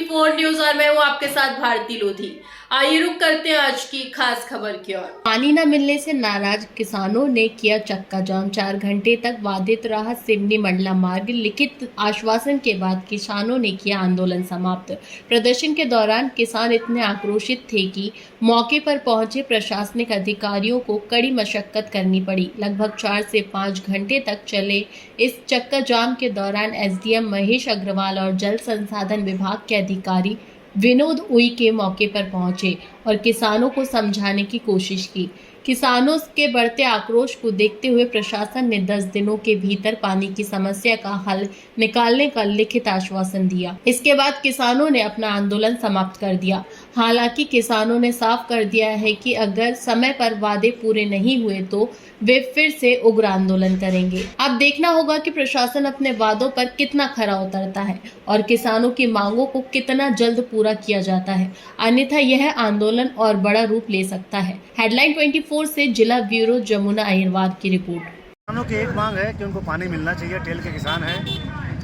24 news और मैं हूँ आपके साथ भारती लोधी। आइए रुक करते हैं आज की खास खबर की ओर। पानी न मिलने से नाराज किसानों ने किया चक्का जाम। 4 घंटे तक बाधित रहा सिवनी मंडला मार्ग। लिखित आश्वासन के बाद किसानों ने किया आंदोलन समाप्त। प्रदर्शन के दौरान किसान इतने आक्रोशित थे कि मौके पर पहुंचे प्रशासनिक अधिकारियों को कड़ी मशक्कत करनी पड़ी। लगभग 4 से 5 घंटे तक चले इस चक्का जाम के दौरान एसडीएम महेश अग्रवाल और जल संसाधन विभाग के अधिकारी विनोद उई के मौके पर पहुंचे और किसानों को समझाने की कोशिश की। किसानों के बढ़ते आक्रोश को देखते हुए प्रशासन ने 10 दिनों के भीतर पानी की समस्या का हल निकालने का लिखित आश्वासन दिया। इसके बाद किसानों ने अपना आंदोलन समाप्त कर दिया। हालांकि किसानों ने साफ कर दिया है कि अगर समय पर वादे पूरे नहीं हुए तो वे फिर से उग्र आंदोलन करेंगे। अब देखना होगा कि प्रशासन अपने वादों पर कितना खरा उतरता है और किसानों की मांगों को कितना जल्द पूरा किया जाता है, अन्यथा यह आंदोलन और बड़ा रूप ले सकता है। हेडलाइन 24 से जिला ब्यूरो जमुना अहिरवार की रिपोर्ट। किसानों की एक मांग है कि उनको पानी मिलना चाहिए। टेल के किसान हैं,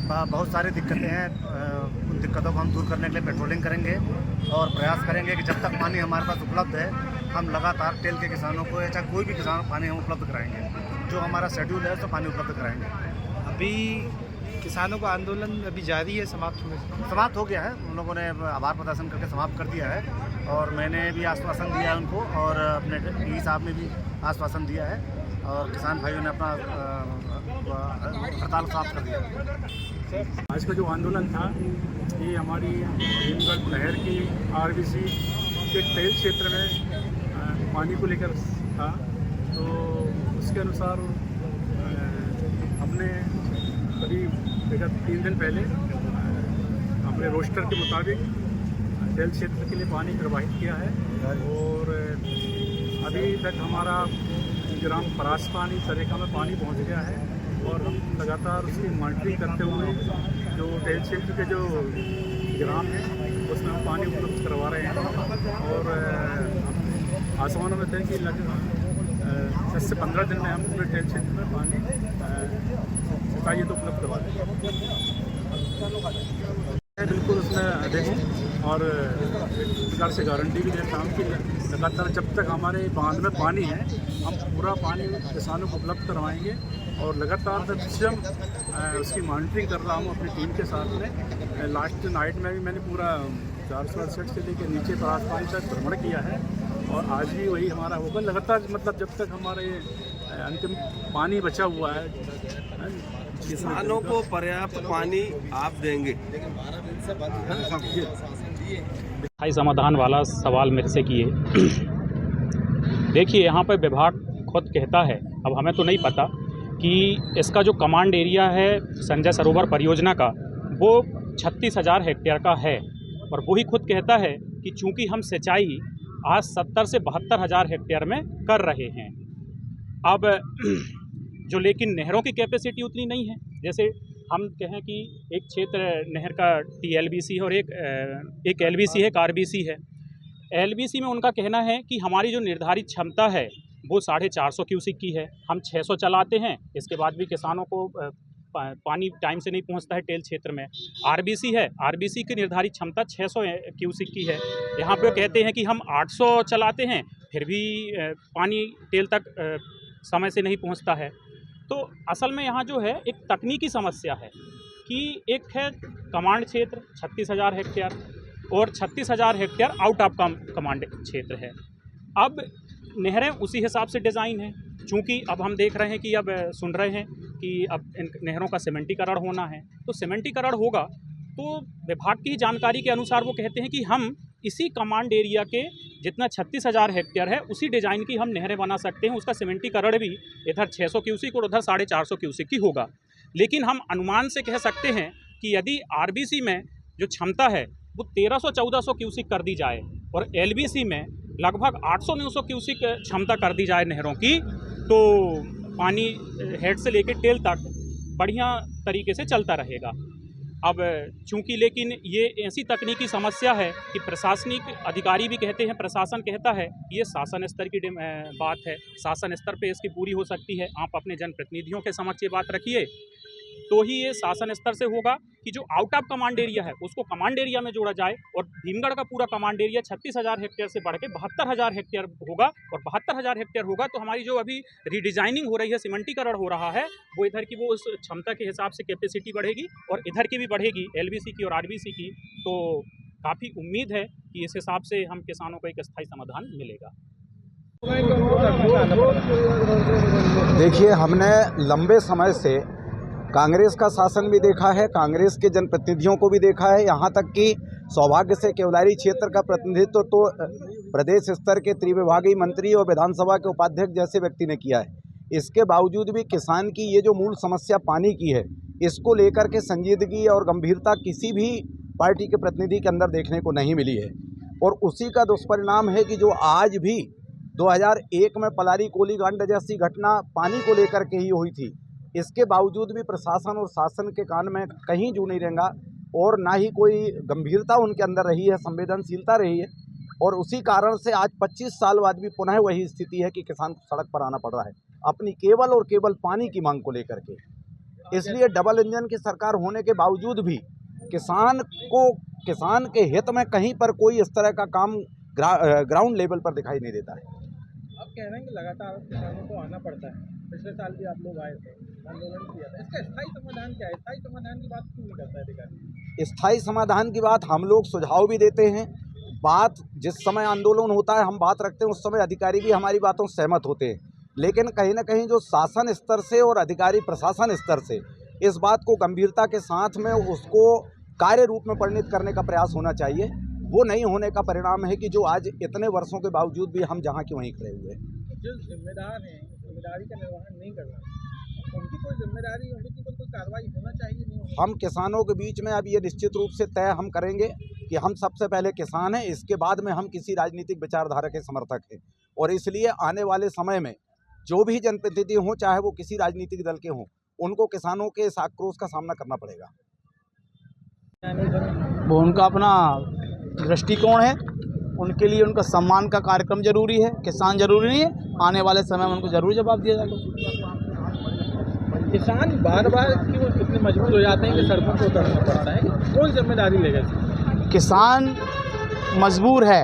बहुत सारी दिक्कतें हैं। उन दिक्कतों को हम दूर करने के लिए पेट्रोलिंग करेंगे और प्रयास करेंगे कि जब तक पानी हमारे पास उपलब्ध है हम लगातार टेल के किसानों को या चाहे कोई भी किसान पानी हम उपलब्ध कराएंगे। जो हमारा शेड्यूल है तो पानी उपलब्ध कराएंगे। अभी किसानों का आंदोलन अभी जारी है, समाप्त हो गया है। उन लोगों ने आभार प्रदर्शन करके समाप्त कर दिया है और मैंने भी आश्वासन दिया है उनको और अपने डी साहब ने भी आश्वासन दिया है और किसान भाइयों ने अपना हड़ताल समाप्त कर दिया। आज का जो आंदोलन था ये हमारी भीमगढ़ नहर की आरबीसी के टेल क्षेत्र में पानी को लेकर था। तो उसके अनुसार हमने करीब 3 दिन पहले अपने रोस्टर के मुताबिक टेल क्षेत्र के लिए पानी प्रवाहित किया है और अभी तक हमारा ग्राम परास पानी तरीका में पानी पहुंच गया है और हम लगातार उसकी मॉनिटरिंग करते हुए जो टेल क्षेत्र के जो ग्राम हैं उसमें हम पानी उपलब्ध करवा रहे हैं और आसमानों में थे कि लगभग 10 से 15 दिन में हम पूरे टेल क्षेत्र में पानी चाहिए तो उपलब्ध करवा दें। बिल्कुल उसमें देखें और एक प्रकार से गारंटी भी देता हूँ कि लगातार जब तक हमारे बांध में पानी है हम पूरा पानी किसानों को उपलब्ध करवाएंगे और लगातार स्वयं उसकी मॉनिटरिंग कर रहा हूँ अपनी टीम के साथ में। लास्ट नाइट में भी मैंने पूरा 468 से लेकर नीचे परास पानी तक भ्रमण किया है और आज भी वही हमारा होगा लगातार। मतलब जब तक हमारे अंतिम पानी बचा हुआ है किसानों को पर्याप्त पानी आप देंगे। स्थायी समाधान वाला सवाल मेरे से किए। देखिए यहाँ पर विभाग खुद कहता है, अब हमें तो नहीं पता कि इसका जो कमांड एरिया है संजय सरोवर परियोजना का वो 36,000 हेक्टेयर का है और वही खुद कहता है कि चूंकि हम सिंचाई आज 70 से 72,000 हेक्टेयर में कर रहे हैं। अब जो लेकिन नहरों की कैपेसिटी उतनी नहीं है। जैसे हम कहें कि एक क्षेत्र नहर का TLBC है और एक LBC है, एक RBC है। LBC में उनका कहना है कि हमारी जो निर्धारित क्षमता है वो 450 क्यूसिक की है। हम 600 चलाते हैं, इसके बाद भी किसानों को पानी टाइम से नहीं पहुंचता है टेल क्षेत्र में। RBC है, RBC की निर्धारित क्षमता 600 क्यूसिक की है। यहाँ पे कहते हैं कि हम 800 चलाते हैं फिर भी पानी टेल तक समय से नहीं पहुँचता है। तो असल में यहाँ जो है एक तकनीकी समस्या है कि एक है कमांड क्षेत्र 36,000 हेक्टेयर और 36,000 हेक्टेयर आउट ऑफ कमांड क्षेत्र है। अब नहरें उसी हिसाब से डिज़ाइन है। चूँकि अब हम देख रहे हैं कि अब सुन रहे हैं कि अब इन नहरों का सीमेंटीकरण होना है, तो सीमेंटीकरण होगा तो विभाग की जानकारी के अनुसार वो कहते हैं कि हम इसी कमांड एरिया के जितना 36,000 हेक्टेयर है उसी डिज़ाइन की हम नहरें बना सकते हैं। उसका सीमेंटीकरण भी इधर 600 क्यूसिक और उधर 450 क्यूसिक की होगा। लेकिन हम अनुमान से कह सकते हैं कि यदि RBC में जो क्षमता है वो 1300-1400 क्यूसिक कर दी जाए और LBC में लगभग 800-900 क्यूसिक क्षमता कर दी जाए नहरों की, तो पानी हेड से लेकर टेल तक बढ़िया तरीके से चलता रहेगा। अब चूंकि लेकिन ये ऐसी तकनीकी समस्या है कि प्रशासनिक अधिकारी भी कहते हैं, प्रशासन कहता है कि ये शासन स्तर की बात है, शासन स्तर पे इसकी पूरी हो सकती है। आप अपने जनप्रतिनिधियों के समक्ष ये बात रखिए तो ही ये शासन स्तर से होगा कि जो आउट ऑफ कमांड एरिया है उसको कमांड एरिया में जोड़ा जाए और भीमगढ़ का पूरा कमांड एरिया 36,000 हेक्टेयर से बढ़ के 72,000 हेक्टेयर होगा। और 72,000 हेक्टेयर होगा तो हमारी जो अभी रिडिजाइनिंग हो रही है, सीमेंटीकरण हो रहा है, वो इधर की वो उस क्षमता के हिसाब से कैपेसिटी बढ़ेगी और इधर की भी बढ़ेगी, LBC की और RBC की। तो काफ़ी उम्मीद है कि इस हिसाब से हम किसानों को एक स्थायी समाधान मिलेगा। देखिए, हमने लंबे समय से कांग्रेस का शासन भी देखा है, कांग्रेस के जनप्रतिनिधियों को भी देखा है, यहाँ तक कि सौभाग्य से केवलारी क्षेत्र का प्रतिनिधित्व तो प्रदेश स्तर के त्रिविभागीय मंत्री और विधानसभा के उपाध्यक्ष जैसे व्यक्ति ने किया है। इसके बावजूद भी किसान की ये जो मूल समस्या पानी की है, इसको लेकर के संजीदगी और गंभीरता किसी भी पार्टी के प्रतिनिधि के अंदर देखने को नहीं मिली है। और उसी का दुष्परिणाम है कि जो आज भी 2001 में पलारी कोलीकांड जैसी घटना पानी को लेकर के ही हुई थी, इसके बावजूद भी प्रशासन और शासन के कान में कहीं जू नहीं रहेगा और ना ही कोई गंभीरता उनके अंदर रही है, संवेदनशीलता रही है। और उसी कारण से आज 25 साल बाद भी पुनः वही स्थिति है कि किसान को सड़क पर आना पड़ रहा है अपनी केवल और केवल पानी की मांग को लेकर के। इसलिए डबल इंजन की सरकार होने के बावजूद भी किसान के हित में कहीं पर कोई इस तरह का काम ग्राउंड लेवल पर दिखाई नहीं देता है। आप कह रहे हैं कि लगातार किसानों को आना पड़ता है, पिछले साल भी आप लोग आए थे, आंदोलन किया था, इसका स्थायी समाधान क्या है? स्थायी समाधान की बात क्यों नहीं करता है अधिकारी? स्थायी समाधान की बात हम लोग सुझाव भी देते हैं। बात जिस समय आंदोलन होता है हम बात रखते हैं, उस समय अधिकारी भी हमारी बातों से सहमत होते हैं, लेकिन कहीं ना कहीं जो शासन स्तर से और अधिकारी प्रशासन स्तर से इस बात को गंभीरता के साथ में उसको कार्य रूप में परिणित करने का प्रयास होना चाहिए। वो नहीं होने का परिणाम है कि जो आज इतने वर्षों के बावजूद भी हम जहाँ के वहीं खड़े हुए हैं। जो जिम्मेदार हैं, जिम्मेदारी का निर्वहन नहीं कर रहे, उनकी कोई जिम्मेदारी, उनकी कोई कार्रवाई होना चाहिए नहीं? हम किसानों के बीच में अब ये निश्चित रूप से तय हम करेंगे कि हम सबसे पहले किसान हैं, इसके बाद में हम किसी राजनीतिक विचारधारा के समर्थक हैं। और इसलिए आने वाले समय में जो भी जनप्रतिनिधि हों, चाहे वो किसी राजनीतिक दल के हों, उनको किसानों के इस आक्रोश का सामना करना पड़ेगा। वो उनका अपना दृष्टिकोण है, उनके लिए उनका सम्मान का कार्यक्रम जरूरी है, किसान जरूरी नहीं है। आने वाले समय में उनको जरूर जवाब दिया जाएगा। किसान बार बार क्यों इतने मजबूर हो जाते हैं कि सड़कों को उतरना पड़ता है? कौन जिम्मेदारी लेगा? किसान मजबूर है,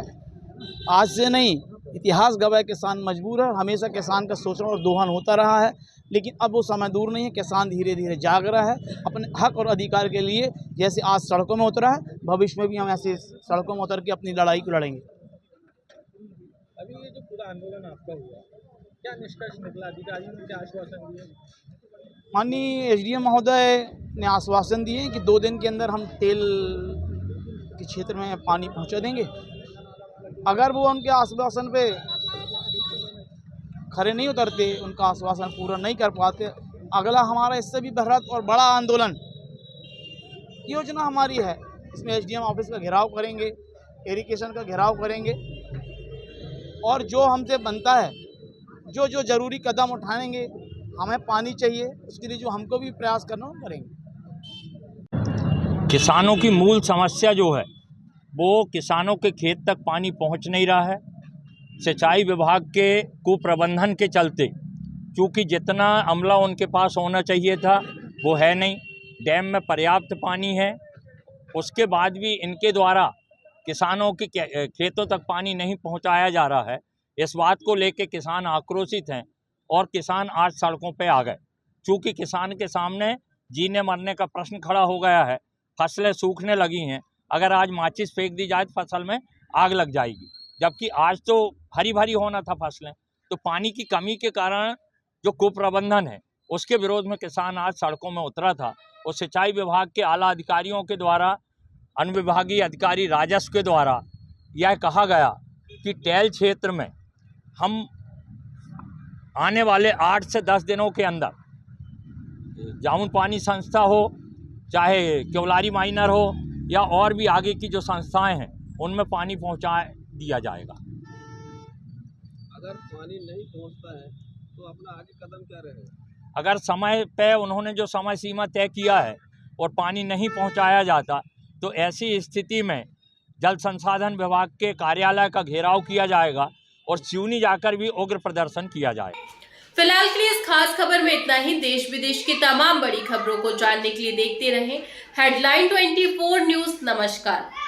आज से नहीं, इतिहास गवाह किसान मजबूर है। हमेशा किसान का शोषण और दोहन होता रहा है, लेकिन अब वो समय दूर नहीं है। किसान धीरे धीरे जाग रहा है अपने हक और अधिकार के लिए। जैसे आज सड़कों में उतरा है, भविष्य में भी हम ऐसे सड़कों में उतर के अपनी लड़ाई को लड़ेंगे। अभी ये जो पूरा आंदोलन आपका हुआ, क्या निष्कर्ष निकला? अधिकारियों ने क्या आश्वासन दिए? माननीय SDM महोदय ने आश्वासन दिए कि 2 दिन के अंदर हम तेल के क्षेत्र में पानी पहुंचा देंगे। अगर वो उनके आश्वासन पे खरे नहीं उतरते, उनका आश्वासन पूरा नहीं कर पाते, अगला हमारा इससे भी बृहत और बड़ा आंदोलन योजना हमारी है। इसमें SDM ऑफिस का घेराव करेंगे, इरिगेशन का घेराव करेंगे और जो हमसे बनता है, जो जो ज़रूरी कदम उठाएंगे, हमें पानी चाहिए, उसके लिए जो हमको भी प्रयास करना वो करेंगे। किसानों की मूल समस्या जो है वो किसानों के खेत तक पानी पहुंच नहीं रहा है। सिंचाई विभाग के कुप्रबंधन के चलते, चूँकि जितना अमला उनके पास होना चाहिए था वो है नहीं। डैम में पर्याप्त पानी है, उसके बाद भी इनके द्वारा किसानों के खेतों तक पानी नहीं पहुंचाया जा रहा है। इस बात को लेकर किसान आक्रोशित हैं और किसान आज सड़कों पे आ गए। चूँकि किसान के सामने जीने मरने का प्रश्न खड़ा हो गया है, फसलें सूखने लगी हैं। अगर आज माचिस फेंक दी जाए तो फसल में आग लग जाएगी, जबकि आज तो हरी भरी होना था फसलें। तो पानी की कमी के कारण जो कुप्रबंधन है उसके विरोध में किसान आज सड़कों में उतरा था। और सिंचाई विभाग के आला अधिकारियों के द्वारा, अनुविभागीय अधिकारी राजस्व के द्वारा यह कहा गया कि टेल क्षेत्र में हम आने वाले 8 से 10 दिनों के अंदर जामुन पानी संस्था हो, चाहे केवलारी माइनर हो या और भी आगे की जो संस्थाएं हैं, उनमें पानी पहुंचा दिया जाएगा। अगर पानी नहीं पहुंचता है तो अपना आगे कदम क्या रहेगा? अगर समय पे उन्होंने जो समय सीमा तय किया है और पानी नहीं पहुंचाया जाता, तो ऐसी स्थिति में जल संसाधन विभाग के कार्यालय का घेराव किया जाएगा और सिवनी जाकर भी उग्र प्रदर्शन किया जाएगा। फिलहाल के लिए इस खास खबर में इतना ही। देश विदेश की तमाम बड़ी खबरों को जानने के लिए देखते रहें हेडलाइन 24 न्यूज। नमस्कार।